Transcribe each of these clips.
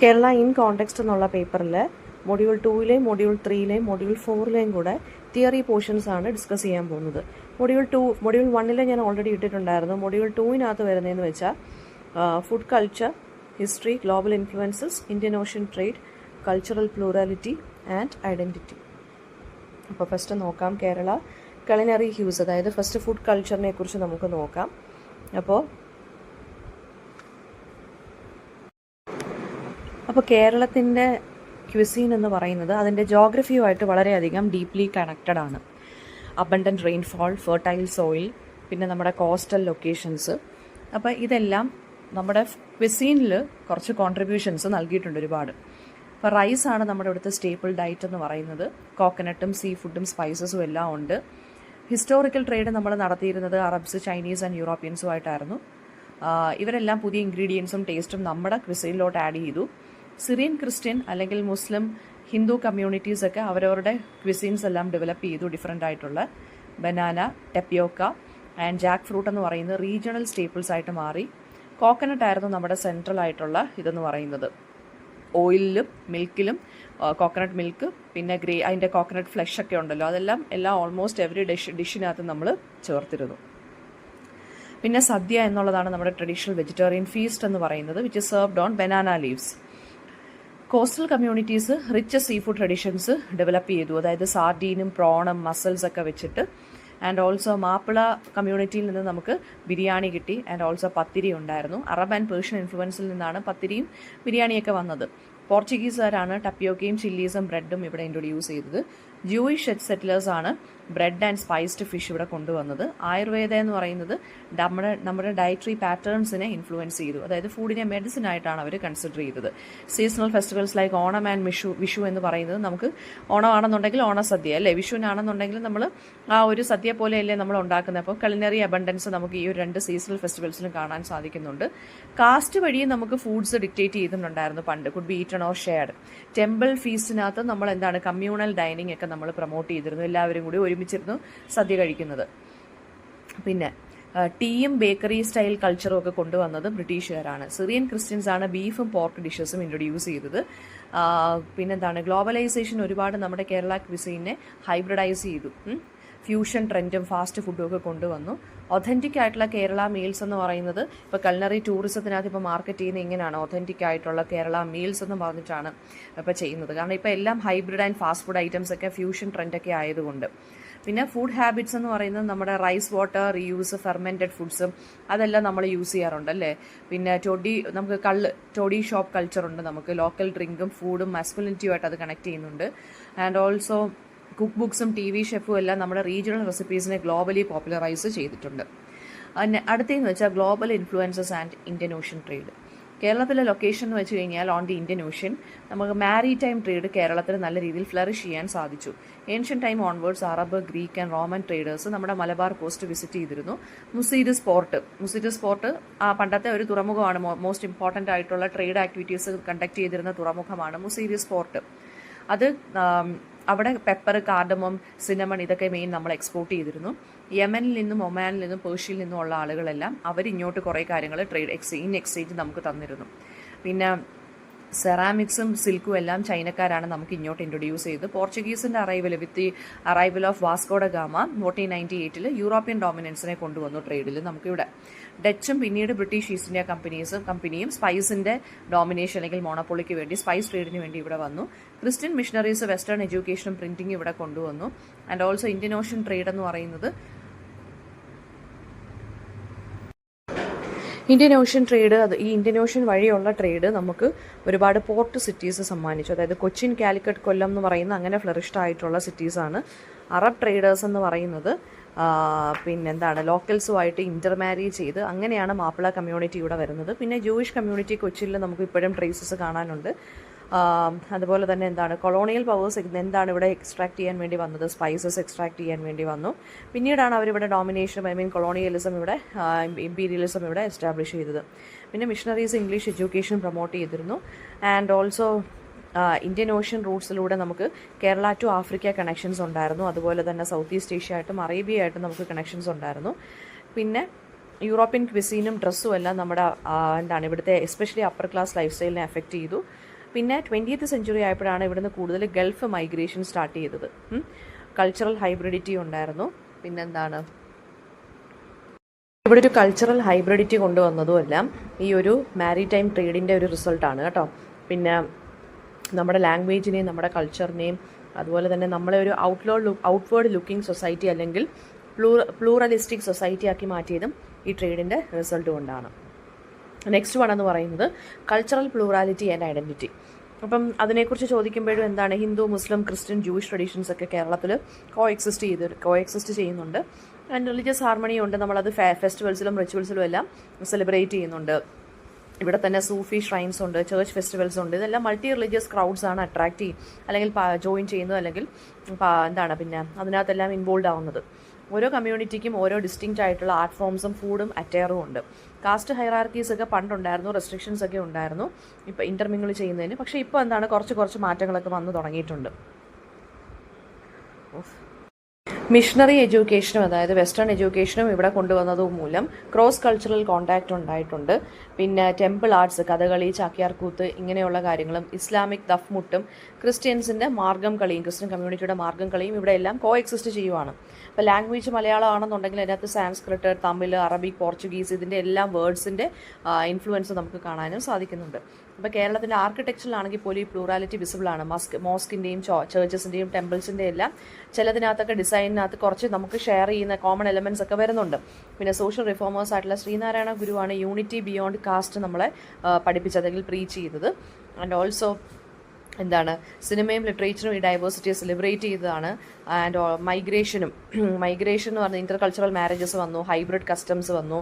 Kerala in context എന്നുള്ള പേപ്പറിൽ module 2-ലെയും module 3-ലെയും module 4-ലെയും കൂടെ തിയറി പോർഷൻസ് ആണ് ഡിസ്കസ് ചെയ്യാൻ പോകുന്നത്. മൊഡ്യൂൾ 1-ൽ ഞാൻ ഓൾറെഡി ഇട്ടിട്ടുണ്ടായിരുന്നു. മൊഡ്യൂൾ 2-നകത്ത് വരുന്നതെന്ന് വെച്ചാൽ food culture, history, global influences, Indian ocean trade, cultural plurality and identity. അപ്പോൾ ഫസ്റ്റ് നോക്കാം കേരള culinary ഹ്യൂസ്, അതായത് ഫസ്റ്റ് ഫുഡ് കൾച്ചറിനെ കുറിച്ച് നമുക്ക് നോക്കാം. അപ്പോൾ കേരളത്തിൻ്റെ ക്വിസീൻ എന്ന് പറയുന്നത് അതിൻ്റെ ജോഗ്രഫിയുമായിട്ട് വളരെയധികം ഡീപ്ലി കണക്റ്റഡ് ആണ്. അബണ്ടൻറ്റ് റെയിൻഫോൾ, ഫെർട്ടൈൽ സോയിൽ, പിന്നെ നമ്മുടെ കോസ്റ്റൽ ലൊക്കേഷൻസ്. അപ്പോൾ ഇതെല്ലാം നമ്മുടെ ക്വിസീനിൽ കുറച്ച് കോൺട്രിബ്യൂഷൻസ് നൽകിയിട്ടുണ്ട് ഒരുപാട്. അപ്പോൾ റൈസാണ് നമ്മുടെ ഇവിടുത്തെ സ്റ്റേപ്പിൾ ഡയറ്റ് എന്ന് പറയുന്നത്. കോക്കനട്ടും സീ ഫുഡും സ്പൈസസും എല്ലാം ഉണ്ട്. ഹിസ്റ്റോറിക്കൽ ട്രേഡ് നമ്മൾ നടത്തിയിരുന്നത് അറബ്സ്, ചൈനീസ് ആൻഡ് യൂറോപ്യൻസുമായിട്ടായിരുന്നു. ഇവരെല്ലാം പുതിയ ഇൻഗ്രീഡിയൻസും ടേസ്റ്റും നമ്മുടെ ക്വിസൈനിലോട്ട് ആഡ് ചെയ്തു. സിറിയൻ, ക്രിസ്ത്യൻ അല്ലെങ്കിൽ മുസ്ലിം, ഹിന്ദു കമ്മ്യൂണിറ്റീസൊക്കെ അവരവരുടെ ക്വിസീൻസ് എല്ലാം ഡെവലപ്പ് ചെയ്തു. ഡിഫറെൻ്റ് ആയിട്ടുള്ള ബനാന, ടെപ്പിയോക്ക ആൻഡ് ജാക്ക് ഫ്രൂട്ട് എന്ന് പറയുന്നത് റീജിയണൽ സ്റ്റേപ്പിൾസ് ആയിട്ട് മാറി. കോക്കനട്ട് ആയിരുന്നു നമ്മുടെ സെൻട്രൽ ആയിട്ടുള്ള ഇതെന്ന് പറയുന്നത്. ഓയിലിലും മിൽക്കിലും കോക്കനട്ട് മിൽക്ക്, പിന്നെ അതിൻ്റെ കോക്കനട്ട് ഫ്ലഷ് ഒക്കെ ഉണ്ടല്ലോ, എല്ലാം ഓൾമോസ്റ്റ് എവറി ഡിഷിനകത്ത് നമ്മൾ ചേർത്തിരുന്നു. പിന്നെ സദ്യ എന്നുള്ളതാണ് നമ്മുടെ ട്രഡീഷണൽ വെജിറ്റേറിയൻ ഫീസ്റ്റ് എന്ന് പറയുന്നത്, which is served on banana leaves. Coastal communities rich sea food traditions develop ചെയ്തു, അതായത് സാർഡീനും പ്രോണും മസൽസ് ഒക്കെ വെച്ചിട്ട്. ആൻഡ് ഓൾസോ മാപ്പിള കമ്മ്യൂണിറ്റിയിൽ നിന്ന് നമുക്ക് ബിരിയാണി കിട്ടി. ആൻഡ് ഓൾസോ പത്തിരി ഉണ്ടായിരുന്നു. അറബ് ആൻഡ് പേർഷ്യൻ ഇൻഫ്ലുവൻസിൽ നിന്നാണ് പത്തിരിയും ബിരിയാണിയൊക്കെ വന്നത്. പോർച്ചുഗീസുകാരാണ് ടപ്പിയോക്കയും ചില്ലീസും ബ്രെഡും ഇവിടെ ഇൻട്രൊഡ്യൂസ് ചെയ്തത്. ജൂയിഷ് സെറ്റിലേഴ്സാണ് ബ്രെഡ് ആൻഡ് സ്പൈസ്ഡ് ഫിഷ് ഇവിടെ കൊണ്ടുവന്നത്. ആയുർവേദ എന്ന് പറയുന്നത് നമ്മുടെ ഡയറ്ററി പാറ്റേൺസിനെ ഇൻഫ്ലുവൻസ് ചെയ്തു, അതായത് ഫുഡിനെ മെഡിസിൻ ആയിട്ടാണ് അവർ കൺസിഡർ ചെയ്തത്. Seasonal festivals like Onam and Vishu എന്ന് പറയുന്നത്, നമുക്ക് ഓണമാണെന്നുണ്ടെങ്കിൽ ഓണസദ്യ അല്ലേ, വിഷുവിനാണെന്നുണ്ടെങ്കിൽ നമ്മൾ ആ ഒരു സദ്യ പോലെയല്ലേ നമ്മൾ ഉണ്ടാക്കുന്നത്. അപ്പോൾ culinary abundance നമുക്ക് ഈ ഒരു രണ്ട് സീസണൽ ഫെസ്റ്റിവൽസിലും കാണാൻ സാധിക്കുന്നുണ്ട്. കാസ്റ്റ് വഴിയും നമുക്ക് ഫുഡ്സ് ഡിക്റ്റേറ്റ് ചെയ്തിട്ടുണ്ടായിരുന്നു പണ്ട്. Could be eaten or shared. Temple ഫീസ്റ്റിനകത്ത് നമ്മൾ എന്താണ് കമ്മ്യൂണൽ ഡൈനിങ് ഒക്കെ നമ്മൾ പ്രൊമോട്ട് ചെയ്തിരുന്നു, എല്ലാവരും കൂടി ഒരുമിച്ചിരുന്നു സദ്യ കഴിക്കുന്നത്. പിന്നെ ടീയും ബേക്കറി സ്റ്റൈൽ കൾച്ചറും ഒക്കെ കൊണ്ടുവന്നത് ബ്രിട്ടീഷുകാരാണ്. സിറിയൻ ക്രിസ്ത്യൻസ് ആണ് ബീഫും പോർക്ക് ഡിഷസും ഇൻട്രൊഡ്യൂസ് ചെയ്തത്. പിന്നെന്താണ് ഗ്ലോബലൈസേഷൻ ഒരുപാട് നമ്മുടെ കേരള ക്വിസീനെ ഹൈബ്രിഡൈസ് ചെയ്തു. ഫ്യൂഷൻ ട്രെൻഡും ഫാസ്റ്റ് ഫുഡും ഒക്കെ കൊണ്ടുവന്നു. ഒതൻറ്റിക് ആയിട്ടുള്ള കേരള മീൽസ് എന്ന് പറയുന്നത് ഇപ്പോൾ കൾനറി ടൂറിസത്തിനകത്ത് ഇപ്പോൾ മാർക്കറ്റ് ചെയ്യുന്നത് ഇങ്ങനെയാണ്, ഒതൻറ്റിക് ആയിട്ടുള്ള കേരള മീൽസ് എന്ന് പറഞ്ഞിട്ടാണ് ഇപ്പോൾ ചെയ്യുന്നത്. കാരണം ഇപ്പോൾ എല്ലാം hybrid and fast food items ഒക്കെ ഫ്യൂഷൻ ട്രെൻഡൊക്കെ ആയതുകൊണ്ട്. പിന്നെ ഫുഡ് ഹാബിറ്റ്സ് എന്ന് പറയുന്നത് നമ്മുടെ റൈസ് വാട്ടർ റീയൂസ്, ഫെർമെൻറ്റഡ് ഫുഡ്സും അതെല്ലാം നമ്മൾ യൂസ് ചെയ്യാറുണ്ടല്ലേ. പിന്നെ നമുക്ക് ടോഡി ഷോപ്പ് കൾച്ചർ ഉണ്ട്. നമുക്ക് ലോക്കൽ ഡ്രിങ്കും ഫുഡും മാസ്കുലിനിറ്റിയുമായിട്ട് അത് കണക്ട് ചെയ്യുന്നുണ്ട്. ആൻഡ് ഓൾസോ കുക്ക് ബുക്സും TV ഷെഫും എല്ലാം നമ്മുടെ റീജിയണൽ റെസിപ്പീസിനെ ഗ്ലോബലി പോപ്പുലറൈസ് ചെയ്തിട്ടുണ്ട്. അടുത്തതെന്ന് വെച്ചാൽ global influences and Indian ocean trade. കേരളത്തിലെ ലൊക്കേഷൻ എന്ന് വെച്ച് കഴിഞ്ഞാൽ ഓൺ ദി ഇന്ത്യൻ ഓഷ്യൻ നമുക്ക് മാരിടൈം ട്രേഡ് കേരളത്തിൽ നല്ല രീതിയിൽ ഫ്ലറിഷ് ചെയ്യാൻ സാധിച്ചു. Ancient time onwards Arab, Greek and Roman traders നമ്മുടെ മലബാർ കോസ്റ്റ് വിസിറ്റ് ചെയ്തിരുന്നു. മുസീരിസ് പോർട്ട് പണ്ടത്തെ ഒരു തുറമുഖമാണ്. മോസ്റ്റ് ഇമ്പോർട്ടൻ്റ് ആയിട്ടുള്ള ട്രേഡ് ആക്ടിവിറ്റീസ് കണ്ടക്ട് ചെയ്തിരുന്ന തുറമുഖമാണ് മുസീരിസ് പോർട്ട്. അത് അവിടെ പെപ്പർ, കാർഡമം, സിനമൺ ഇതൊക്കെ മെയിൻ നമ്മൾ എക്സ്പോർട്ട് ചെയ്തിരുന്നു. യമനിൽ നിന്നും ഒമാനിൽ നിന്നും പേർഷ്യയിൽ നിന്നും ഉള്ള ആളുകളെല്ലാം അവരിങ്ങോട്ട് കുറേ കാര്യങ്ങൾ എക്സ്ചേഞ്ച് നമുക്ക് തന്നിരുന്നു. പിന്നെ സെറാമിക്സും സിൽക്കും എല്ലാം ചൈനക്കാരാണ് നമുക്ക് ഇങ്ങോട്ട് ഇൻട്രൊഡ്യൂസ് ചെയ്ത്. പോർച്ചുഗീസിൻ്റെ arrival of Vasco da Gama 1498 European ഡോമിനൻസിനെ കൊണ്ടുവന്നു ട്രേഡിൽ നമുക്കിവിടെ. ഡച്ചും പിന്നീട് ബ്രിട്ടീഷ് ഈസ്റ്റ് ഇന്ത്യ കമ്പനിയും സ്പൈസിൻ്റെ ഡോമിനേഷൻ അല്ലെങ്കിൽ മോണോപ്പൊളിക്ക് വേണ്ടി സ്പൈസ് ട്രേഡിന് വേണ്ടി ഇവിടെ വന്നു. ക്രിസ്ത്യൻ മിഷണറീസ് വെസ്റ്റേൺ എഡ്യൂക്കേഷനും പ്രിന്റിംഗ് ഇവിടെ കൊണ്ടുവന്നു. And also Indian ocean trade എന്ന് പറയുന്നത് ഇന്ത്യൻ ഓഷ്യൻ ട്രേഡ്, ഈ ഇന്ത്യൻ ഓഷ്യൻ വഴിയുള്ള ട്രേഡ് നമുക്ക് ഒരുപാട് പോർട്ട് സിറ്റീസ് സമ്മാനിച്ചു. അതായത് കൊച്ചിൻ, കാലിക്കറ്റ്, കൊല്ലം എന്ന് പറയുന്ന അങ്ങനെ ഫ്ലറിഷ്ഡ് ആയിട്ടുള്ള സിറ്റീസാണ്. അറബ് ട്രേഡേഴ്സ് എന്ന് പറയുന്നത് പിന്നെന്താണ് ലോക്കൽസുമായിട്ട് ഇൻ്റർമാരി ചെയ്ത് അങ്ങനെയാണ് മാപ്പിള കമ്മ്യൂണിറ്റി ഇവിടെ വരുന്നത്. പിന്നെ ജൂയിഷ് കമ്മ്യൂണിറ്റി കൊച്ചിയിൽ നമുക്ക് ഇപ്പോഴും ട്രേസസ് കാണാനുണ്ട്. അതുപോലെ തന്നെ കൊളോണിയൽ പവേഴ്സ് എന്താണ് ഇവിടെ എക്സ്ട്രാക്ട് ചെയ്യാൻ വേണ്ടി വന്നത്, സ്പൈസസ് എക്സ്ട്രാക്ട് ചെയ്യാൻ വേണ്ടി വന്നു. പിന്നീടാണ് അവരിവിടെ ഡോമിനേഷൻ കൊളോണിയലിസം ഇവിടെ ഇമ്പീരിയലിസം ഇവിടെ എസ്റ്റാബ്ലിഷ് ചെയ്തത്. പിന്നെ മിഷണറീസ് ഇംഗ്ലീഷ് എഡ്യൂക്കേഷൻ പ്രൊമോട്ട് ചെയ്തിരുന്നു. ആൻഡ് ഓൾസോ ഇന്ത്യൻ ഓഷ്യൻ റൂട്ട്സിലൂടെ നമുക്ക് കേരള ടു ആഫ്രിക്ക കണക്ഷൻസ് ഉണ്ടായിരുന്നു. അതുപോലെ തന്നെ സൗത്ത് ഈസ്റ്റ് ഏഷ്യ ആയിട്ടും അറേബ്യ ആയിട്ടും നമുക്ക് കണക്ഷൻസ് ഉണ്ടായിരുന്നു. പിന്നെ യൂറോപ്യൻ ക്വിസീനും ഡ്രസ്സും എല്ലാം നമ്മുടെ ഇവിടുത്തെ എസ്പെഷ്യലി അപ്പർ ക്ലാസ് ലൈഫ് സ്റ്റൈലിനെ എഫക്റ്റ് ചെയ്തു. പിന്നെ 20th സെഞ്ച്വറി ആയപ്പോഴാണ് ഇവിടുന്ന് കൂടുതൽ ഗൾഫ് മൈഗ്രേഷൻ സ്റ്റാർട്ട് ചെയ്തത്. കൾച്ചറൽ ഹൈബ്രിഡിറ്റി ഉണ്ടായിരുന്നു. പിന്നെന്താണ്, ഇവിടെ ഒരു കൾച്ചറൽ ഹൈബ്രിഡിറ്റി കൊണ്ടുവന്നതും എല്ലാം ഈ ഒരു മാരിടൈം ട്രേഡിൻ്റെ ഒരു റിസൾട്ടാണ് കേട്ടോ. പിന്നെ നമ്മുടെ ലാംഗ്വേജിനെയും നമ്മുടെ കൾച്ചറിനെയും അതുപോലെ തന്നെ നമ്മളെ ഒരു ഔട്ട്വേർഡ് ലുക്കിംഗ് സൊസൈറ്റി അല്ലെങ്കിൽ പ്ലൂറലിസ്റ്റിക് സൊസൈറ്റി ആക്കി മാറ്റിയതും ഈ ട്രേഡിൻ്റെ റിസൾട്ട് കൊണ്ടാണ്. നെക്സ്റ്റ് വൺ എന്ന് പറയുന്നത് കൾച്ചറൽ പ്ലൂറാലിറ്റി ആൻഡ് ഐഡൻറ്റിറ്റി. അപ്പം അതിനെക്കുറിച്ച് ചോദിക്കുമ്പോഴും എന്താണ്, ഹിന്ദു, മുസ്ലിം, ക്രിസ്ത്യൻ, ജൂയിഷ് ട്രഡീഷൻസ് ഒക്കെ കേരളത്തിൽ കോഎക്സിസ്റ്റ് ചെയ്യുന്നുണ്ട്. ആൻഡ് റിലീജിയസ് ഹാർമണി ഉണ്ട്. നമ്മളത് ഫെസ്റ്റിവൽസിലും റിച്വൽസിലും എല്ലാം സെലിബ്രേറ്റ് ചെയ്യുന്നുണ്ട്. ഇവിടെ തന്നെ സൂഫി ഷ്രൈൻസ് ഉണ്ട്, ചേർച്ച് ഫെസ്റ്റിവൽസ് ഉണ്ട്. ഇതെല്ലാം മൾട്ടി റിലീജിയസ് ക്രൗഡ്സ് ആണ് അട്രാക്ട് ചെയ്യും അല്ലെങ്കിൽ ജോയിൻ ചെയ്യുന്നത് അല്ലെങ്കിൽ എന്താണ് പിന്നെ അതിനകത്തെല്ലാം ഇൻവോൾവ് ആവുന്നത്. ഓരോ കമ്മ്യൂണിറ്റിക്കും ഓരോ ഡിസ്റ്റിങ്ക്റ്റ് ആയിട്ടുള്ള ആർട്ട് ഫോംസും ഫുഡും അറ്റയറും ഉണ്ട്. കാസ്റ്റ് ഹൈറാർക്കീസ് ഒക്കെ പണ്ടുണ്ടായിരുന്നു, റെസ്ട്രിക്ഷൻസ് ഒക്കെ ഉണ്ടായിരുന്നു ഇപ്പോൾ ഇൻ്റർമിങ്ങിൾ ചെയ്യുന്നതിന്. പക്ഷേ ഇപ്പോൾ എന്താണ് കുറച്ച് മാറ്റങ്ങളൊക്കെ വന്നു തുടങ്ങിയിട്ടുണ്ട്. മിഷണറി എഡ്യൂക്കേഷനും അതായത് വെസ്റ്റേൺ എഡ്യൂക്കേഷനും ഇവിടെ കൊണ്ടുവന്നത് മൂലം ക്രോസ് കൾച്ചറൽ കോണ്ടാക്റ്റ് ഉണ്ടായിട്ടുണ്ട്. പിന്നെ ടെമ്പിൾ ആർട്സ്, കഥകളി, ചാക്യാർകൂത്ത് ഇങ്ങനെയുള്ള കാര്യങ്ങളും ഇസ്ലാമിക് ദഫ്മുട്ടും ക്രിസ്ത്യൻസിൻ്റെ മാർഗ്ഗം കളിയും ക്രിസ്ത്യൻ കമ്മ്യൂണിറ്റിയുടെ മാർഗ്ഗം കളിയും ഇവിടെ എല്ലാം കോഎക്സിസ്റ്റ് ചെയ്യുവാണ്. ഇപ്പോൾ ലാംഗ്വേജ് മലയാളം ആണെന്നുണ്ടെങ്കിൽ അതിനകത്ത് സാൻസ്ക്രിറ്റ്, തമിഴ്, അറബിക്, പോർച്ചുഗീസ് ഇതിൻ്റെ എല്ലാം വേർഡ്സിൻ്റെ ഇൻഫ്ലുവൻസ് നമുക്ക് കാണാനും സാധിക്കുന്നുണ്ട്. ഇപ്പോൾ കേരളത്തിൻ്റെ ആർക്കിടെക്ചറിലാണെങ്കിൽ പോലും ഈ പ്ലൂറാലിറ്റി വിസിബിളാണ്. മോസ്കിൻ്റെയും ചേർച്ചസിൻ്റെയും ടെമ്പിൾസിൻ്റെ എല്ലാം ചിലതിനകത്തൊക്കെ ഡിസൈനിനകത്ത് കുറച്ച് നമുക്ക് ഷെയർ ചെയ്യുന്ന കോമൺ എലമെൻറ്റ്സ് ഒക്കെ വരുന്നുണ്ട്. പിന്നെ സോഷ്യൽ റിഫോമേഴ്സ് ആയിട്ടുള്ള ശ്രീനാരായണ ഗുരുവാണ് യൂണിറ്റി ബിയോണ്ട് കാസ്റ്റ് നമ്മളെ പഠിപ്പിച്ചത് അല്ലെങ്കിൽ പ്രീച്ച് ചെയ്തത്. ആൻഡ് ഓൾസോ എന്താണ്, സിനിമയും ലിറ്ററേച്ചറും ഈ ഡൈവേഴ്സിറ്റിയെ സെലിബ്രേറ്റ് ചെയ്തതാണ്. ആൻഡ് മൈഗ്രേഷൻ എന്ന് പറഞ്ഞാൽ ഇൻ്റർ കൾച്ചറൽ മാരേജസ് വന്നു, ഹൈബ്രിഡ് കസ്റ്റംസ് വന്നു.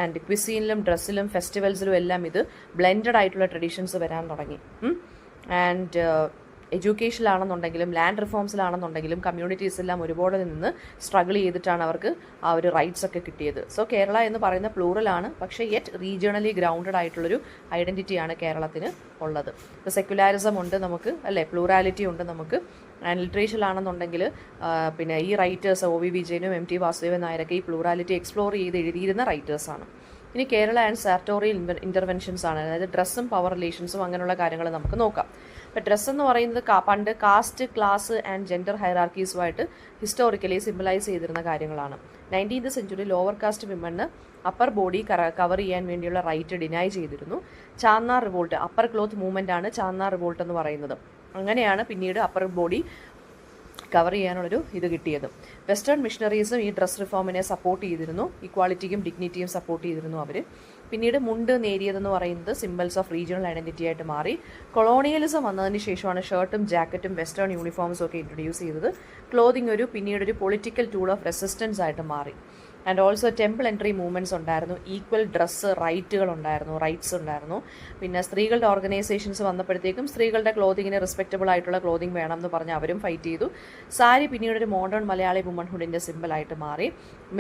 ആൻഡ് ക്വിസീനിലും ഡ്രസ്സിലും ഫെസ്റ്റിവൽസിലും എല്ലാം ഇത് ബ്ലെൻഡഡ് ആയിട്ടുള്ള ട്രഡീഷൻസ് വരാൻ തുടങ്ങി. ആൻഡ് എഡ്യൂക്കേഷനിലാണെന്നുണ്ടെങ്കിലും ലാൻഡ് റിഫോംസിലാണെന്നുണ്ടെങ്കിലും കമ്മ്യൂണിറ്റീസ് എല്ലാം ഒരുപാട് നിന്ന് സ്ട്രഗിൾ ചെയ്തിട്ടാണ് അവർക്ക് ആ ഒരു റൈറ്റ്സ് ഒക്കെ കിട്ടിയത്. സോ കേരള എന്ന് പറയുന്ന പ്ലൂറലാണ്, പക്ഷേ യെറ്റ് റീജിയണലി ഗ്രൗണ്ടഡ് ആയിട്ടുള്ളൊരു ഐഡൻറ്റിറ്റിയാണ് കേരളത്തിന് ഉള്ളത്. ഇപ്പോൾ സെക്യുലാരിസം ഉണ്ട് നമുക്ക് അല്ലേ, പ്ലൂറാലിറ്റി ഉണ്ട് നമുക്ക്. ആൻഡ് ലിറ്ററേച്ചറിലാണെന്നുണ്ടെങ്കിൽ പിന്നെ ഈ റൈറ്റേഴ്സ് OV വിജയനും MT വാസുദേവൻ നായരൊക്കെ ഈ പ്ലൂറാലിറ്റി എക്സ്പ്ലോർ ചെയ്ത് എഴുതിയിരുന്ന റൈറ്റേഴ്സാണ്. ഇനി കേരള ആൻഡ് സാർട്ടോറിയൽ ഇൻ്റർവെൻഷൻസ് ആണ്, അതായത് ഡ്രസ്സും പവർ റിലേഷൻസും അങ്ങനെയുള്ള കാര്യങ്ങൾ നമുക്ക് നോക്കാം. ഇപ്പോൾ ഡ്രസ്സ് എന്ന് പറയുന്നത് പണ്ട് കാസ്റ്റ്, ക്ലാസ് ആൻഡ് ജെൻഡർ ഹൈറാർക്കീസുമായിട്ട് ഹിസ്റ്റോറിക്കലി സിംബലൈസ് ചെയ്തിരുന്ന കാര്യങ്ങളാണ്. 19th century lower caste women upper body cover ചെയ്യാൻ വേണ്ടിയുള്ള റൈറ്റ് ഡിനൈ ചെയ്തിരുന്നു. Channar revolt, upper cloth movement ആണ് ചാന്നാർ റിവോൾട്ട് എന്ന് പറയുന്നത്. അങ്ങനെയാണ് പിന്നീട് അപ്പർ ബോഡി കവർ ചെയ്യാനുള്ളൊരു ഇത് കിട്ടിയത്. വെസ്റ്റേൺ മിഷണറീസും ഈ ഡ്രസ് റിഫോമിനെ സപ്പോർട്ട് ചെയ്തിരുന്നു, ഇക്വാളിറ്റിക്കും ഡിഗ്നിറ്റിയും സപ്പോർട്ട് ചെയ്തിരുന്നു അവർ. പിന്നീട് മുണ്ട് നേരിയതെന്ന് പറയുന്നത് സിംബൽസ് ഓഫ് റീജിയണൽ ഐഡൻറ്റിറ്റി ആയിട്ട് മാറി. കൊളോണിയലിസം വന്നതിന് ശേഷമാണ് ഷർട്ടും ജാക്കറ്റും വെസ്റ്റേൺ യൂണിഫോംസും ഒക്കെ ഇൻട്രൊഡ്യൂസ് ചെയ്തത്. ക്ലോതിങ് പിന്നീടൊരു പൊളിറ്റിക്കൽ ടൂൾ ഓഫ് റെസിസ്റ്റൻസ് ആയിട്ട് മാറി. And also temple entry movements ഉണ്ടായിരുന്നു, ഈക്വൽ ഡ്രസ്സ് റൈറ്റ്സ് ഉണ്ടായിരുന്നു. പിന്നെ സ്ത്രീകളുടെ ഓർഗനൈസേഷൻസ് വന്നപ്പോഴത്തേക്കും സ്ത്രീകളുടെ ക്ലോതിങ്ങിന് റെസ്പെക്റ്റബിൾ ആയിട്ടുള്ള ക്ലോതിങ് വേണം എന്ന് പറഞ്ഞ് അവരും ഫൈറ്റ് ചെയ്തു. സാരി പിന്നീട് ഒരു മോഡേൺ മലയാളി വുമൺഹുഡിൻ്റെ സിമ്പിളായിട്ട് മാറി.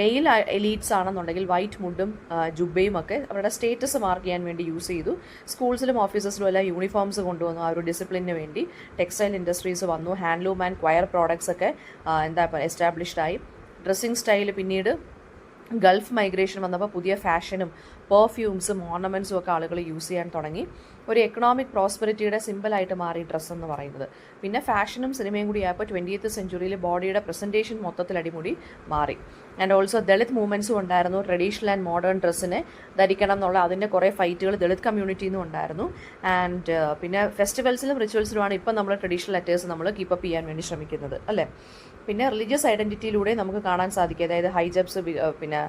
മെയിൽ എലീറ്റ്സ് ആണെന്നുണ്ടെങ്കിൽ വൈറ്റ് മുണ്ടും ജുബയും ഒക്കെ അവരുടെ സ്റ്റേറ്റസ് മാർക്ക് ചെയ്യാൻ വേണ്ടി യൂസ് ചെയ്തു. സ്കൂൾസിലും ഓഫീസസിലും എല്ലാം യൂണിഫോംസ് കൊണ്ടുവന്നു ആ ഒരു ഡിസിപ്ലിന് വേണ്ടി. ടെക്സ്റ്റൈൽ ഇൻഡസ്ട്രീസ് വന്നു, ഹാൻഡ്ലൂം ആൻഡ് ക്വയർ പ്രോഡക്ട്സ് ഒക്കെ എസ്റ്റാബ്ലിഷ്ഡ് ആയി. ഡ്രസ്സിങ് സ്റ്റൈൽ പിന്നീട് ഗൾഫ് മൈഗ്രേഷൻ വന്നപ്പോൾ പുതിയ ഫാഷനും പെർഫ്യൂംസും ഓർണമെൻറ്റ്സും ഒക്കെ ആളുകൾ യൂസ് ചെയ്യാൻ തുടങ്ങി. ഒരു എക്കണോമിക് പ്രോസ്പെരിറ്റിയുടെ സിമ്പിളായിട്ട് മാറി ഡ്രസ്സ് എന്ന് പറയുന്നത്. പിന്നെ ഫാഷനും സിനിമയും കൂടി ആയപ്പോൾ 20th സെഞ്ച്വറിയിൽ ബോഡിയുടെ പ്രസൻറ്റേഷൻ മൊത്തത്തിൽ അടിമുടി മാറി. ആൻഡ് ഓൾസോ ദളിത് മൂവ്മെൻറ്റ്സും ഉണ്ടായിരുന്നു. ട്രഡീഷണൽ ആൻഡ് മോഡേൺ ഡ്രസ്സിനെ ധരിക്കണം എന്നുള്ള അതിൻ്റെ കുറേ ഫൈറ്റുകൾ ദളിത് കമ്മ്യൂണിറ്റിയിൽ നിന്നും ഉണ്ടായിരുന്നു. ആൻഡ് പിന്നെ ഫെസ്റ്റിവൽസിലും റിച്വൽസിലുമാണ് ഇപ്പം നമ്മൾ ട്രഡീഷണൽ അറ്റേഴ്സ് നമ്മൾ കീപ്പപ്പ് ചെയ്യാൻ വേണ്ടി ശ്രമിക്കുന്നത് അല്ലേ. പിന്നെ റിലീജിയസ് ഐഡൻറ്റിറ്റിയിലൂടെ നമുക്ക് കാണാൻ സാധിക്കും, അതായത് ഹൈജബ്സ് പിന്നെ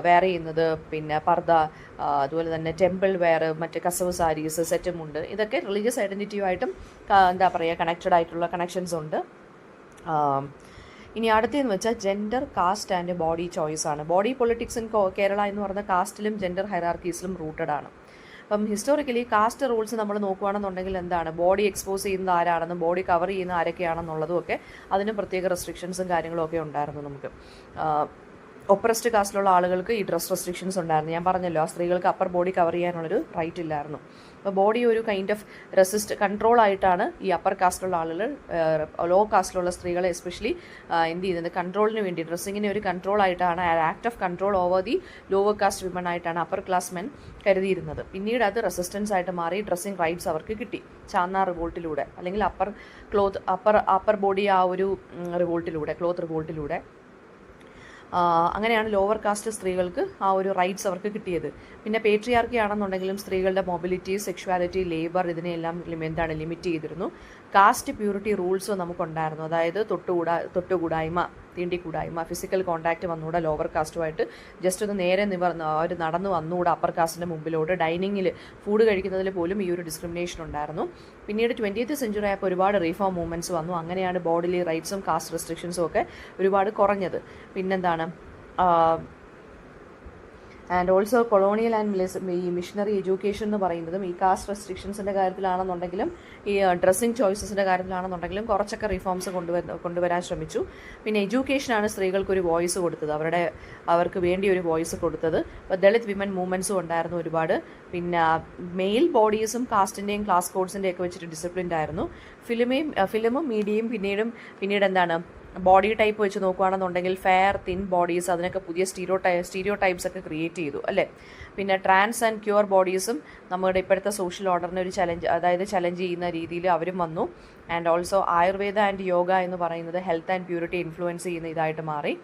വെയർ ചെയ്യുന്നത്, പിന്നെ പർദ, അതുപോലെ തന്നെ ടെമ്പിൾ വെയർ, മറ്റ് കസവ് സാരീസ്, സെറ്റുമുണ്ട്, ഇതൊക്കെ റിലീജിയസ് ഐഡൻറ്റിറ്റിയുമായിട്ടും കണക്റ്റഡ് ആയിട്ടുള്ള കണക്ഷൻസ് ഉണ്ട്. ഇനി അടുത്തതെന്ന് വെച്ചാൽ gender, caste and body choice ആണ്. ബോഡി പൊളിറ്റിക്സ് ഇൻ കേരള എന്ന് പറയുന്ന കാസ്റ്റിലും ജെൻഡർ ഹൈറാർക്കീസിലും റൂട്ടഡ് ആണ്. അപ്പം ഹിസ്റ്റോറിക്കലി കാസ്റ്റ് റൂൾസ് നമ്മൾ നോക്കുകയാണെന്നുണ്ടെങ്കിൽ എന്താണ്, ബോഡി എക്സ്പോസ് ചെയ്യുന്നത് ആരാണെന്നും ബോഡി കവർ ചെയ്യുന്ന ആരൊക്കെയാണെന്നുള്ളതും ഒക്കെ അതിന് പ്രത്യേക റെസ്ട്രിക്ഷൻസും കാര്യങ്ങളും ഒക്കെ ഉണ്ടായിരുന്നു. നമുക്ക് ഒപ്രസ്ഡ് കാസ്റ്റിലുള്ള ആളുകൾക്ക് ഈ ഡ്രസ് റെസ്ട്രിക്ഷൻസ് ഉണ്ടായിരുന്നു. ഞാൻ പറഞ്ഞല്ലോ, ആ സ്ത്രീകൾക്ക് അപ്പർ ബോഡി കവർ ചെയ്യാനുള്ളൊരു റൈറ്റ് ഇല്ലായിരുന്നു. അപ്പോൾ ബോഡി ഒരു കൈൻഡ് ഓഫ് കൺട്രോൾ ആയിട്ടാണ് ഈ അപ്പർ കാസ്റ്റിലുള്ള ആളുകൾ ലോ കാസ്റ്റിലുള്ള സ്ത്രീകളെ എസ്പെഷ്യലി എന്ത് ചെയ്യുന്നത്, കൺട്രോളിന് വേണ്ടി ഡ്രസ്സിങ്ങിനെ ഒരു കൺട്രോൾ ആയിട്ടാണ്, act of control over the lower cast women ആയിട്ടാണ് അപ്പർ ക്ലാസ് മെൻ കരുതിയിരുന്നത്. പിന്നീട് അത് റെസിസ്റ്റൻസ് ആയിട്ട് മാറി ഡ്രസ്സിങ് റൈറ്റ്സ് അവർക്ക് കിട്ടി ചാന്നാർ റിവോൾട്ടിലൂടെ, അല്ലെങ്കിൽ അപ്പർ ബോഡി ആ ഒരു റിവോൾട്ടിലൂടെ, ക്ലോത്ത് റിവോൾട്ടിലൂടെ. അങ്ങനെയാണ് ലോവർ കാസ്റ്റ് സ്ത്രീകൾക്ക് ആ ഒരു റൈറ്റ്സ് അവർക്ക് കിട്ടിയത്. പിന്നെ പേട്രിയാർക്കി ആണെന്നുണ്ടെങ്കിലും സ്ത്രീകളുടെ മൊബിലിറ്റി, സെക്ഷുവാലിറ്റി, ലേബർ ഇതിനെല്ലാം ലിമിറ്റ് ചെയ്തിരുന്നു. കാസ്റ്റ് പ്യൂരിറ്റി റൂൾസ് നമുക്കുണ്ടായിരുന്നു. അതായത് തൊട്ടുകൂടായ്മ, തീണ്ടിക്കൂടായ്മ, ഫിസിക്കൽ കോൺടാക്റ്റ് വന്നുകൂടാ ലോവർ കാസ്റ്റുമായിട്ട്. ജസ്റ്റ് ഒന്ന് നേരെ അവർ നടന്നു വന്നുകൂടാ അപ്പർ കാസ്റ്റിൻ്റെ മുമ്പിലോട്ട്. ഡൈനിങ്ങിൽ ഫുഡ് കഴിക്കുന്നതിൽ പോലും ഈ ഒരു ഡിസ്ക്രിമിനേഷൻ ഉണ്ടായിരുന്നു. പിന്നീട് 20th സെഞ്ചുറി ആയപ്പോൾ ഒരുപാട് റീഫോം മൂവ്മെൻറ്റ്സ് വന്നു. അങ്ങനെയാണ് ബോഡിലി റൈറ്റ്സും കാസ്റ്റ് റെസ്ട്രിക്ഷൻസും ഒക്കെ ഒരുപാട് കുറഞ്ഞത്. പിന്നെന്താണ്, ആൻഡ് ഓൾസോ കൊളോണിയൽ ആൻഡ് ഈ മിഷണറി എഡ്യൂക്കേഷൻ എന്ന് പറയുന്നതും ഈ കാസ്റ്റ് റെസ്ട്രിക്ഷൻസിൻ്റെ കാര്യത്തിലാണെന്നുണ്ടെങ്കിലും ഈ ഡ്രസ്സിങ് ചോയ്സസിൻ്റെ കാര്യത്തിലാണെന്നുണ്ടെങ്കിലും കുറച്ചൊക്കെ റിഫോംസ് കൊണ്ടുവരാൻ ശ്രമിച്ചു. പിന്നെ എഡ്യൂക്കേഷനാണ് സ്ത്രീകൾക്കൊരു വോയിസ് കൊടുത്തത്, അവർക്ക് വേണ്ടി ഒരു വോയിസ് കൊടുത്തത്. അപ്പോൾ ദളിത് വിമൻ മൂവ്മെൻറ്റ്സും ഉണ്ടായിരുന്നു ഒരുപാട്. പിന്നെ മെയിൽ ബോഡീസും കാസ്റ്റിൻ്റെയും ക്ലാസ് കോഡ്സിൻ്റെയും ഒക്കെ വെച്ചിട്ട് ഡിസിപ്ലിൻഡ് ആയിരുന്നു. ഫിലിമും മീഡിയയും പിന്നീട് എന്താണ്, ബോഡി ടൈപ്പ് വെച്ച് നോക്കുകയാണെന്നുണ്ടെങ്കിൽ ഫെയർ, തിൻ ബോഡീസ്, അതിനൊക്കെ പുതിയ സ്റ്റീരിയോ ടൈപ്സ് ഒക്കെ ക്രിയേറ്റ് ചെയ്തു അല്ലേ. പിന്നെ ട്രാൻസ് ആൻഡ് ക്യൂർ ബോഡീസും നമ്മുടെ ഇപ്പോഴത്തെ സോഷ്യൽ ഓർഡറിനെ ഒരു ചലഞ്ച് ചെയ്യുന്ന രീതിയിൽ അവരും വന്നു. And also Ayurveda and yoga എന്ന് പറയുന്നത് ഹെൽത്ത് ആൻഡ് പ്യൂരിറ്റി ഇൻഫ്ലുവൻസ് ചെയ്യുന്ന ഇതായിട്ട് മാറി.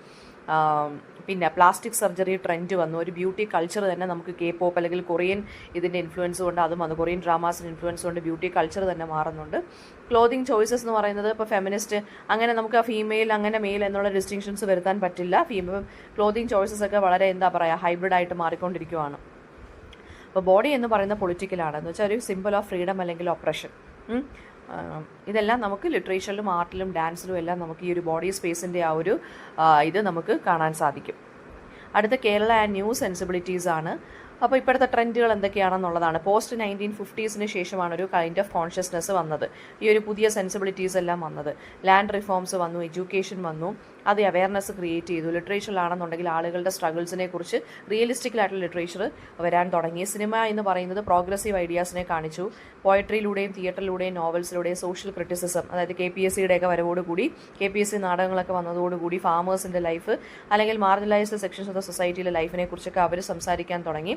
പിന്നെ പ്ലാസ്റ്റിക് സർജറി ട്രെൻഡ് വന്നു. ഒരു ബ്യൂട്ടി കൾച്ചർ തന്നെ നമുക്ക് K-pop അല്ലെങ്കിൽ കൊറിയൻ ഇതിൻ്റെ ഇൻഫ്ലുവൻസ് കൊണ്ട് അതും വന്നു. കൊറിയൻ ഡ്രാമാസിൻ്റെ ഇൻഫ്ലുവൻസ് കൊണ്ട് ബ്യൂട്ടി കൾച്ചർ തന്നെ മാറുന്നുണ്ട്. ക്ലോത്തിങ് ചോയ്സസ് എന്ന് പറയുന്നത് ഇപ്പോൾ ഫെമിനിസ്റ്റ് അങ്ങനെ നമുക്ക് ആ ഫീമെയിൽ അങ്ങനെ മെയിൽ എന്നുള്ള ഡിസ്റ്റിങ്ഷൻസ് വരുത്താൻ പറ്റില്ല. ക്ലോത്തിങ് ചോയ്സസ് ഒക്കെ വളരെ ഹൈബ്രിഡ് ആയിട്ട് മാറിക്കൊണ്ടിരിക്കുകയാണ്. അപ്പോൾ ബോഡി എന്ന് പറയുന്നത് പൊളിറ്റിക്കലാണ്, എന്ന് വെച്ചാൽ ഒരു സിമ്പിൾ ഓഫ് ഫ്രീഡം അല്ലെങ്കിൽ ഒപ്രഷൻ. ഇതെല്ലാം നമുക്ക് ലിറ്ററേച്ചറിലും ആർട്ടിലും ഡാൻസിലും എല്ലാം നമുക്ക് ഈ ഒരു ബോഡി സ്പേസിൻ്റെ ആ ഒരു ഇത് നമുക്ക് കാണാൻ സാധിക്കും. അടുത്ത കേരള ആൻഡ് ന്യൂ സെൻസിബിലിറ്റീസ് ആണ്. അപ്പോൾ ഇപ്പോഴത്തെ ട്രെൻഡുകൾ എന്തൊക്കെയാണെന്നുള്ളതാണ്. പോസ്റ്റ് 1950s ശേഷമാണ് ഒരു കൈൻഡ് ഓഫ് കോൺഷ്യസ്നെസ് വന്നത്, ഈ ഒരു പുതിയ സെൻസിബിലിറ്റീസ് എല്ലാം വന്നത്. ലാൻഡ് റിഫോംസ് വന്നു, എഡ്യൂക്കേഷൻ വന്നു, അത് അവയർനെസ് ക്രിയേറ്റ് ചെയ്തു. ലിറ്ററേച്ചറിലാണെന്നുണ്ടെങ്കിൽ ആളുകളുടെ സ്ട്രഗിൾസിനെ കുറിച്ച് റിയലിസ്റ്റിക്കലായിട്ടുള്ള ലിറ്ററേച്ചർ വരാൻ തുടങ്ങി. സിനിമ എന്ന് പറയുന്നത് പ്രോഗ്രസീവ് ഐഡിയാസിനെ കാണിച്ചു. പോയട്രിയിലൂടെയും തിയേറ്ററിലൂടെയും നോവൽസിലൂടെയും സോഷ്യൽ ക്രിറ്റിസിസം, അതായത് KPSCയുടെ ഒക്കെ വരവോടുകൂടി, KPSC നാടകങ്ങളൊക്കെ വന്നതോടുകൂടി ഫാമേഴ്സിൻ്റെ ലൈഫ് അല്ലെങ്കിൽ മാർജിനലൈസ്ഡ് സെക്ഷൻസ് ഓഫ് ദ സൊസൈറ്റിയിലെ ലൈഫിനെ കുറിച്ചൊക്കെ അവർ സംസാരിക്കാൻ തുടങ്ങി.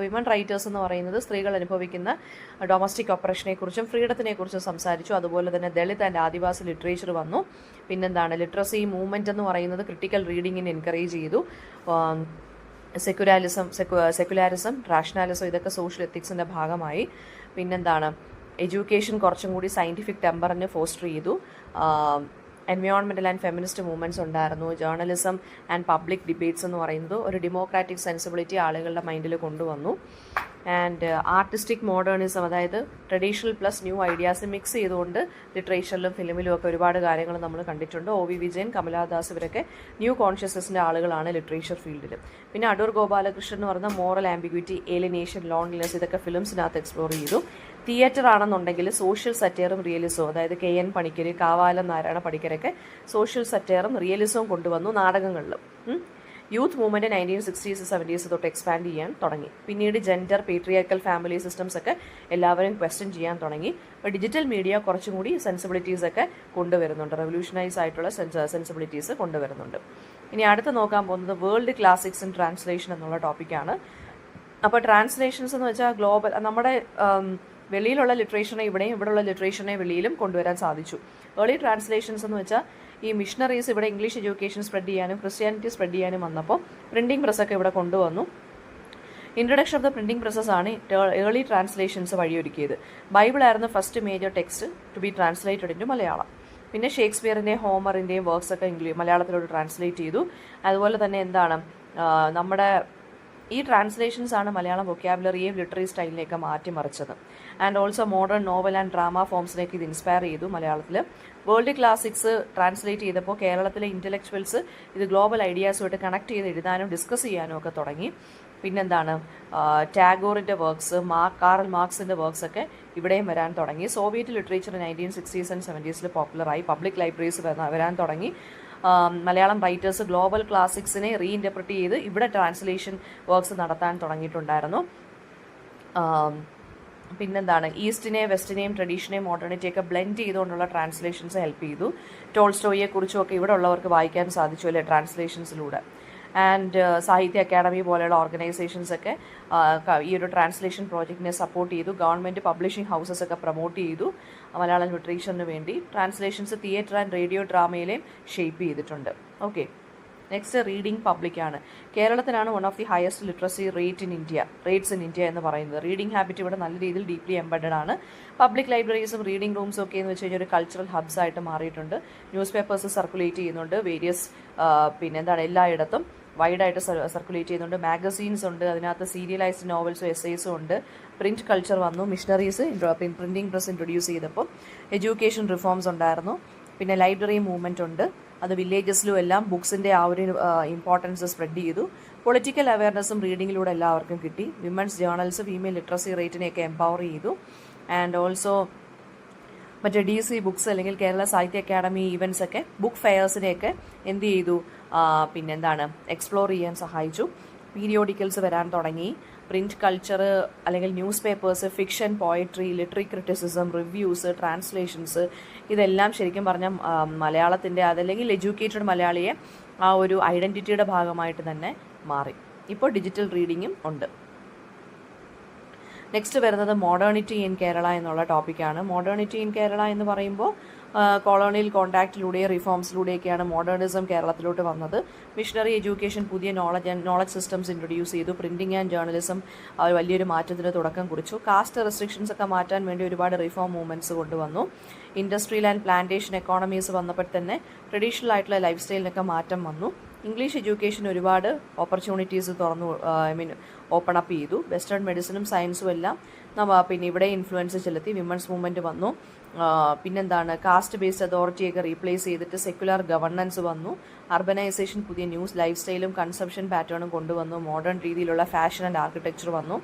വിമൻ റൈറ്റേഴ്സ് എന്ന് പറയുന്നത് സ്ത്രീകൾ അനുഭവിക്കുന്ന ഡൊമസ്റ്റിക് ഓപ്പറേഷനെ കുറിച്ചും ഫ്രീഡത്തിനെ കുറിച്ചും സംസാരിച്ചു. അതുപോലെ തന്നെ ദളിത് ആൻഡ് ആദിവാസി ലിറ്ററേച്ചർ വന്നു. പിന്നെന്താണ്, ലിറ്ററസി മൂവ്മെൻറ്റ് എന്ന് പറയുന്നത് ക്രിട്ടിക്കൽ റീഡിങ്ങിനെ എൻകറേജ് ചെയ്തു. സെക്യുലാരിസം, റാഷണാലിസം ഇതൊക്കെ സോഷ്യൽ എത്തിക്സിൻ്റെ ഭാഗമായി. പിന്നെന്താണ്, എഡ്യൂക്കേഷൻ കുറച്ചും കൂടി സയൻറ്റിഫിക് ടെമ്പറിന് ഫോസ്റ്റർ ചെയ്തു. എൻവയോൺമെൻറ്റൽ ആൻഡ് ഫെമിനിസ്റ്റ് മൂവ്മെൻറ്റ്സ് ഉണ്ടായിരുന്നു. ജേർണലിസം ആൻഡ് പബ്ലിക് ഡിബേറ്റ്സ് എന്ന് പറയുന്നത് ഒരു ഡെമോക്രാറ്റിക് സെൻസിബിലിറ്റി ആളുകളുടെ മൈൻഡിൽ കൊണ്ടുവന്നു. ആൻഡ് ആർട്ടിസ്റ്റിക് മോഡേണിസം, അതായത് traditional plus new ideas mix ചെയ്തുകൊണ്ട് ലിറ്ററേച്ചറിലും ഫിലിമിലും ഒക്കെ ഒരുപാട് കാര്യങ്ങൾ നമ്മൾ കണ്ടിട്ടുണ്ട്. OV വിജയൻ, കമലാദാസ് ഇവരൊക്കെ ന്യൂ കോൺഷ്യസ്നസിൻ്റെ ആളുകളാണ് ലിറ്ററേച്ചർ ഫീൽഡിൽ. പിന്നെ അടൂർ ഗോപാലകൃഷ്ണൻ എന്ന് പറയുന്ന മോറൽ ആംബിഗ്വിറ്റി, ഏലിനേഷൻ, ലോൺലിനെസ് ഇതൊക്കെ ഫിലിംസിനകത്ത് എക്സ്പ്ലോർ ചെയ്തു. തിയേറ്റർ ആണെന്നുണ്ടെങ്കിൽ സോഷ്യൽ സറ്റയറും റിയലിസവും, അതായത് KN പണിക്കർ, കാവാലം നാരായണ പണിക്കരൊക്കെ സോഷ്യൽ സറ്റയറും റിയലിസവും കൊണ്ടുവന്നു നാടകങ്ങളിലും. യൂത്ത് മൂവ്മെൻറ്റ് 1960s 70s തൊട്ട് എക്സ്പാൻഡ് ചെയ്യാൻ തുടങ്ങി. പിന്നീട് ജെൻഡർ, പേട്രിയാർക്കൽ ഫാമിലി സിസ്റ്റംസ് ഒക്കെ എല്ലാവരും ക്വസ്റ്റ്യൻ ചെയ്യാൻ തുടങ്ങി. അപ്പോൾ ഡിജിറ്റൽ മീഡിയ കുറച്ചും കൂടി സെൻസിബിലിറ്റീസ് ഒക്കെ കൊണ്ടുവരുന്നുണ്ട്, റെവല്യൂഷനൈസ് ആയിട്ടുള്ള സെൻസിബിലിറ്റീസ് കൊണ്ടുവരുന്നുണ്ട്. ഇനി അടുത്ത് നോക്കാൻ പോകുന്നത് വേൾഡ് ക്ലാസിക്സ് ഇൻ ട്രാൻസ്ലേഷൻ എന്നുള്ള ടോപ്പിക്കാണ്. അപ്പോൾ ട്രാൻസ്ലേഷൻസ് എന്ന് വെച്ചാൽ ഗ്ലോബൽ, നമ്മുടെ വെളിയിലുള്ള ലിറ്ററേച്ചറിനെ ഇവിടെയുള്ള ലിറ്ററേച്ചറിനെ വെളിയിലും കൊണ്ടുവരാൻ സാധിച്ചു. ഏർലി ട്രാൻസ്ലേഷൻസ് എന്ന് വെച്ചാൽ ഈ മിഷണറീസ് ഇവിടെ ഇംഗ്ലീഷ് എഡ്യൂക്കേഷൻ സ്പ്രെഡ് ചെയ്യാനും ക്രിസ്ത്യാനിറ്റി സ്പ്രെഡ് ചെയ്യാനും വന്നപ്പോൾ പ്രിൻറ്റിംഗ് പ്രസ്സൊക്കെ ഇവിടെ കൊണ്ടുവന്നു. Introduction of the printing presses ആണ് ഏർലി ട്രാൻസ്ലേഷൻസ് വഴിയൊരുക്കിയത്. ബൈബിളായിരുന്നു first major text to be translated into Malayalam. പിന്നെ ഷേക്സ്പിയറിൻ്റെയും ഹോമറിൻ്റെയും വർക്ക്സ് ഒക്കെ മലയാളത്തിലോട്ട് ട്രാൻസ്ലേറ്റ് ചെയ്തു. അതുപോലെ തന്നെ നമ്മുടെ ഈ ട്രാൻസ്ലേഷൻസ് ആണ് മലയാളം വൊക്കാബുലറിയെയും ലിറ്റററി സ്റ്റൈലിനെയൊക്കെ മാറ്റിമറിച്ചത്. And also modern novel and drama ഫോംസിലേക്ക് ഇത് ഇൻസ്പയർ ചെയ്തു മലയാളത്തിൽ. വേൾഡ് ക്ലാസിക്സ് ട്രാൻസ്ലേറ്റ് ചെയ്തപ്പോൾ കേരളത്തിലെ ഇൻ്റലക്ച്വൽസ് ഇത് ഗ്ലോബൽ ഐഡിയാസുമായിട്ട് കണക്ട് ചെയ്ത് എഴുതാനും ഡിസ്കസ് ചെയ്യാനും ഒക്കെ തുടങ്ങി. ടാഗോറിൻ്റെ വർക്ക്സ്, കാറൽ മാർക്സിൻ്റെ വർക്ക്സ് ഒക്കെ ഇവിടെയും വരാൻ തുടങ്ങി. Soviet literature 1960s and 70s പോപ്പുലറായി. പബ്ലിക് ലൈബ്രറീസ് വരാൻ തുടങ്ങി. മലയാളം റൈറ്റേഴ്സ് ഗ്ലോബൽ ക്ലാസിക്സിനെ റീഇൻ്റർപ്രറ്റ് ചെയ്ത് ഇവിടെ ട്രാൻസ്ലേഷൻ വർക്ക്സ് നടത്താൻ തുടങ്ങിയിട്ടുണ്ടായിരുന്നു. പിന്നെന്താണ് ഈസ്റ്റിനെയും വെസ്റ്റിനെയും ട്രഡീഷനെയും മോഡേണിറ്റിയൊക്കെ ബ്ലെൻഡ് ചെയ്തുകൊണ്ടുള്ള ട്രാൻസ്ലേഷൻസ് ഹെൽപ്പ് ചെയ്തു. ടോൾസ്റ്റോയെ കുറിച്ചുമൊക്കെ ഇവിടെ ഉള്ളവർക്ക് വായിക്കാൻ സാധിച്ചു അല്ലേ ട്രാൻസ്ലേഷൻസിലൂടെ. ആൻഡ് സാഹിത്യ അക്കാഡമി പോലെയുള്ള ഓർഗനൈസേഷൻസൊക്കെ ഈ ഒരു ട്രാൻസ്ലേഷൻ പ്രോജക്റ്റിനെ സപ്പോർട്ട് ചെയ്തു. ഗവൺമെൻറ് പബ്ലിഷിംഗ് ഹൗസസ് ഒക്കെ പ്രൊമോട്ട് ചെയ്തു മലയാളം ലിറ്ററേച്ചറിന് വേണ്ടി. ട്രാൻസ്ലേഷൻസ് തിയേറ്റർ ആൻഡ് റേഡിയോ ഡ്രാമയിലെയും ഷേപ്പ് ചെയ്തിട്ടുണ്ട്. ഓക്കെ, നെക്സ്റ്റ് റീഡിംഗ് പബ്ലിക്കാണ്. കേരളത്തിലാണ് one of the highest literacy rates in India എന്ന് പറയുന്നത്. റീഡിംഗ് ഹാബിറ്റ് ഇവിടെ നല്ല രീതിയിൽ ഡീപ്ലി എംബഡഡ് ആണ്. പബ്ലിക് ലൈബ്രറീസും റീഡിംഗ് റൂംസും ഒക്കെ എന്ന് വെച്ച് കഴിഞ്ഞാൽ ഒരു കൾച്ചറൽ ഹബ്സ് ആയിട്ട് മാറിയിട്ടുണ്ട്. ന്യൂസ് പേപ്പേഴ്സ് സർക്കുലേറ്റ് ചെയ്യുന്നുണ്ട് വേരിയസ് എല്ലായിടത്തും വൈഡായിട്ട് സർക്കുലേറ്റ് ചെയ്യുന്നുണ്ട്. മാഗസീൻസ് ഉണ്ട്, അതിനകത്ത് സീരിയലൈസ്ഡ് നോവൽസും എസ്സേസും ഉണ്ട്. പ്രിൻറ്റ് കൾച്ചർ വന്നു. മിഷണറീസ് പ്രിൻറ്റിംഗ് പ്രസ് ഇൻട്രൊഡ്യൂസ് ചെയ്തപ്പോൾ എഡ്യൂക്കേഷൻ റിഫോംസ് ഉണ്ടായിരുന്നു. പിന്നെ ലൈബ്രറി മൂവ്മെൻ്റ് ഉണ്ട്, അത് വില്ലേജസിലും എല്ലാം ബുക്സിൻ്റെ ആ ഒരു ഇമ്പോർട്ടൻസ് സ്പ്രെഡ് ചെയ്തു. പൊളിറ്റിക്കൽ അവയർനെസ്സും റീഡിങ്ങിലൂടെ എല്ലാവർക്കും കിട്ടി. വിമൻസ് ജേർണൽസ് ഫീമെയിൽ ലിറ്ററസി റേറ്റിനെയൊക്കെ എംപവർ ചെയ്തു. ആൻഡ് ഓൾസോ മറ്റേ DC ബുക്സ് അല്ലെങ്കിൽ കേരള സാഹിത്യ അക്കാഡമി ഈവൻറ്റ്സ് ഒക്കെ ബുക്ക് ഫെയർസിനെയൊക്കെ എന്ത് ചെയ്തു, എക്സ്പ്ലോർ ചെയ്യാൻ സഹായിച്ചു. പീരിയോഡിക്കൽസ് വരാൻ തുടങ്ങി. പ്രിൻറ്റ് കൾച്ചർ അല്ലെങ്കിൽ news papers, fiction, poetry, literary criticism, reviews, translations, ഇതെല്ലാം ശരിക്കും പറഞ്ഞാൽ മലയാളത്തിൻ്റെ അതല്ലെങ്കിൽ എഡ്യൂക്കേറ്റഡ് മലയാളിയെ ആ ഒരു ഐഡൻറ്റിറ്റിയുടെ ഭാഗമായിട്ട് തന്നെ മാറി. ഇപ്പോൾ ഡിജിറ്റൽ റീഡിങ്ങും ഉണ്ട്. നെക്സ്റ്റ് വരുന്നത് മോഡേണിറ്റി ഇൻ കേരള എന്നുള്ള ടോപ്പിക്കാണ്. മോഡേണിറ്റി ഇൻ കേരള എന്ന് പറയുമ്പോൾ കോളോണിയൽ കോണ്ടാക്റ്റിലൂടെയും റിഫോംസിലൂടെയൊക്കെയാണ് മോഡേണിസം കേരളത്തിലോട്ട് വന്നത്. മിഷണറി എഡ്യൂക്കേഷൻ പുതിയ നോളജ് സിസ്റ്റംസ് ഇൻട്രൊഡ്യൂസ് ചെയ്തു. പ്രിൻറ്റിംഗ് ആൻഡ് ജേർണലിസം വലിയൊരു മാറ്റത്തിന് തുടക്കം കുറിച്ചു. കാസ്റ്റ് റെസ്ട്രിക്ഷൻസ് ഒക്കെ മാറ്റാൻ വേണ്ടി ഒരുപാട് റിഫോം മൂവ്മെൻറ്റ്സ് കൊണ്ടുവന്നു. ഇൻഡസ്ട്രിയൽ ആൻഡ് പ്ലാന്റേഷൻ എക്കോണമീസ് വന്നപ്പോൾ തന്നെ ട്രഡീഷണൽ ആയിട്ടുള്ള ലൈഫ് സ്റ്റൈലിനൊക്കെ മാറ്റം വന്നു. ഇംഗ്ലീഷ് എഡ്യൂക്കേഷൻ ഒരുപാട് ഓപ്പർച്യൂണിറ്റീസ് ഓപ്പൺ അപ്പ് ചെയ്തു. വെസ്റ്റേൺ മെഡിസിനും സയൻസും എല്ലാം പിന്നെ ഇവിടെ ഇൻഫ്ലുവൻസ് ചെലുത്തി. വിമൻസ് മൂവ്മെൻറ്റ് വന്നു. കാസ്റ്റ് ബേസ്ഡ് അതോറിറ്റിയൊക്കെ റീപ്ലേസ് ചെയ്തിട്ട് സെക്യുലർ ഗവർണൻസ് വന്നു. അർബനൈസേഷൻ പുതിയ ന്യൂസ് ലൈഫ് സ്റ്റൈലും കൺസംഷൻ പാറ്റേണും കൊണ്ടുവന്നു. മോഡേൺ രീതിയിലുള്ള ഫാഷൻ ആൻഡ് ആർക്കിടെക്ചർ വന്നു.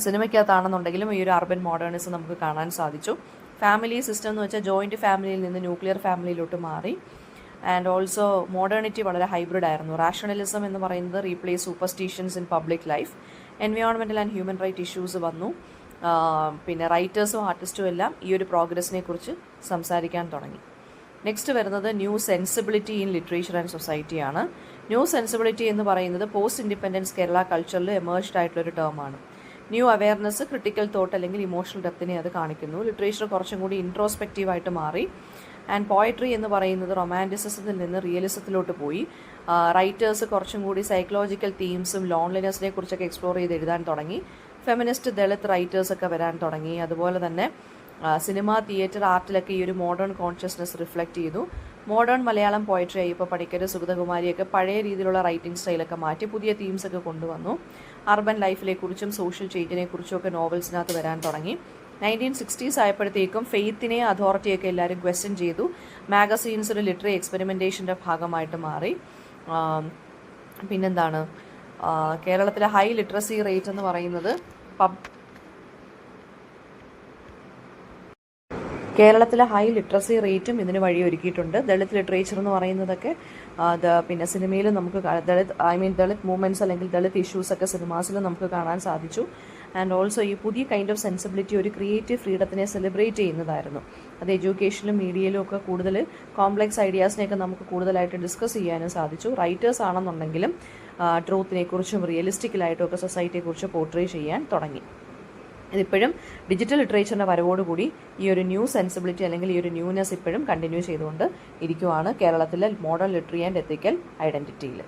സിനിമയ്ക്കകത്താണെന്നുണ്ടെങ്കിലും ഈ ഒരു അർബൻ മോഡേണിസം നമുക്ക് കാണാൻ സാധിച്ചു. ഫാമിലി സിസ്റ്റം എന്ന് വെച്ചാൽ ജോയിൻറ്റ് ഫാമിലിയിൽ നിന്ന് ന്യൂക്ലിയർ ഫാമിലിയിലോട്ട് മാറി. ആൻഡ് ഓൾസോ മോഡേണിറ്റി വളരെ ഹൈബ്രിഡ് ആയിരുന്നു. റാഷണലിസം എന്ന് പറയുന്നത് replace superstitions in public life. Environmental and human right issues വന്നു. പിന്നെ റൈറ്റേഴ്സും ആർട്ടിസ്റ്റും എല്ലാം ഈ ഒരു പ്രോഗ്രസിനെ കുറിച്ച് സംസാരിക്കാൻ തുടങ്ങി. നെക്സ്റ്റ് വരുന്നത് new sensibility in literature and സൊസൈറ്റിയാണ്. ന്യൂ സെൻസിബിലിറ്റി എന്ന് പറയുന്നത് പോസ്റ്റ് ഇൻഡിപെൻഡൻസ് കേരള കൾച്ചറിൽ എമേർജ്ഡ് ആയിട്ടുള്ളൊരു ടേമാണ്. ന്യൂ അവയർനെസ്, ക്രിട്ടിക്കൽ തോട്ട് അല്ലെങ്കിൽ ഇമോഷണൽ ഡെപ്തിനെ അത് കാണിക്കുന്നു. ലിറ്ററേച്ചർ കുറച്ചും കൂടി ഇൻട്രോസ്പെക്റ്റീവായിട്ട് മാറി. ആൻഡ് പോയട്രി എന്ന് പറയുന്നത് റൊമാൻറ്റിസിസത്തിൽ നിന്ന് റിയലിസത്തിലോട്ട് പോയി. റൈറ്റേഴ്സ് കുറച്ചും കൂടി സൈക്കോളജിക്കൽ തീംസും ലോൺലിനെസ്സിനെ കുറിച്ചൊക്കെ എക്സ്പ്ലോർ ചെയ്ത് എഴുതാൻ തുടങ്ങി. ഫെമിനിസ്റ്റ് ദളിത് റൈറ്റേഴ്സൊക്കെ വരാൻ തുടങ്ങി. അതുപോലെ തന്നെ സിനിമ, തിയേറ്റർ, ആർട്ടിലൊക്കെ ഈ ഒരു മോഡേൺ കോൺഷ്യസ്നെസ് റിഫ്ലക്റ്റ് ചെയ്തു. മോഡേൺ മലയാളം പോയട്രി അയ്യപ്പ പണിക്കർ, സുഗതകുമാരിയൊക്കെ പഴയ രീതിയിലുള്ള റൈറ്റിംഗ് സ്റ്റൈലൊക്കെ മാറ്റി പുതിയ തീംസൊക്കെ കൊണ്ടുവന്നു. അർബൻ ലൈഫിനെ കുറിച്ചും സോഷ്യൽ ചേഞ്ചിനെ കുറിച്ചും ഒക്കെ നോവൽസിനകത്ത് വരാൻ തുടങ്ങി. 1960s ആയപ്പോഴത്തേക്കും ഫെയ്ത്തിനെ, അതോറിറ്റിയൊക്കെ എല്ലാവരും ക്വസ്റ്റ്യൻ ചെയ്തു. മാഗസീൻസ് ഒരു ലിറ്റററി എക്സ്പെരിമെൻറ്റേഷൻ്റെ ഭാഗമായിട്ട് മാറി. കേരളത്തിലെ ഹൈ ലിറ്ററസി റേറ്റ് എന്ന് പറയുന്നത് കേരളത്തിലെ ഹൈ ലിറ്ററസി റേറ്റും ഇതിന് വഴിയൊരുക്കിയിട്ടുണ്ട്. ദളിത് ലിറ്ററേച്ചർ എന്ന് പറയുന്നതൊക്കെ പിന്നെ സിനിമയിൽ നമുക്ക് ദളിത് മൂവ്മെൻറ്റ്സ് അല്ലെങ്കിൽ ദളിത് ഇഷ്യൂസൊക്കെ സിനിമാസിൽ നമുക്ക് കാണാൻ സാധിച്ചു. ആൻഡ് ഓൾസോ ഈ പുതിയ കൈൻഡ് ഓഫ് സെൻസിബിലിറ്റി ഒരു ക്രിയേറ്റീവ് ഫ്രീഡത്തിനെ സെലിബ്രേറ്റ് ചെയ്യുന്നതായിരുന്നു. അത് എഡ്യൂക്കേഷനിലും മീഡിയയിലും ഒക്കെ കൂടുതൽ കോംപ്ലക്സ് ഐഡിയാസിനെയൊക്കെ നമുക്ക് കൂടുതലായിട്ട് ഡിസ്കസ് ചെയ്യാനും സാധിച്ചു. റൈറ്റേഴ്സ് ആണെന്നുണ്ടെങ്കിലും ട്രൂത്തിനെ കുറിച്ചും റിയലിസ്റ്റിക്കലായിട്ടും ഒക്കെ സൊസൈറ്റിയെക്കുറിച്ച് പോർട്രേ ചെയ്യാൻ തുടങ്ങി. ഇതിപ്പോഴും ഡിജിറ്റൽ ലിറ്ററേച്ചറിൻ്റെ വരവോടുകൂടി ഈ ഒരു ന്യൂ സെൻസിബിലിറ്റി അല്ലെങ്കിൽ ഈ ഒരു ന്യൂനെസ് ഇപ്പോഴും കണ്ടിന്യൂ ചെയ്തുകൊണ്ട് ഇരിക്കുവാണ് കേരളത്തിലെ മോഡേൺ ലിറ്റററി ആൻഡ് എത്തിക്കൽ ഐഡൻറ്റിറ്റിയിൽ.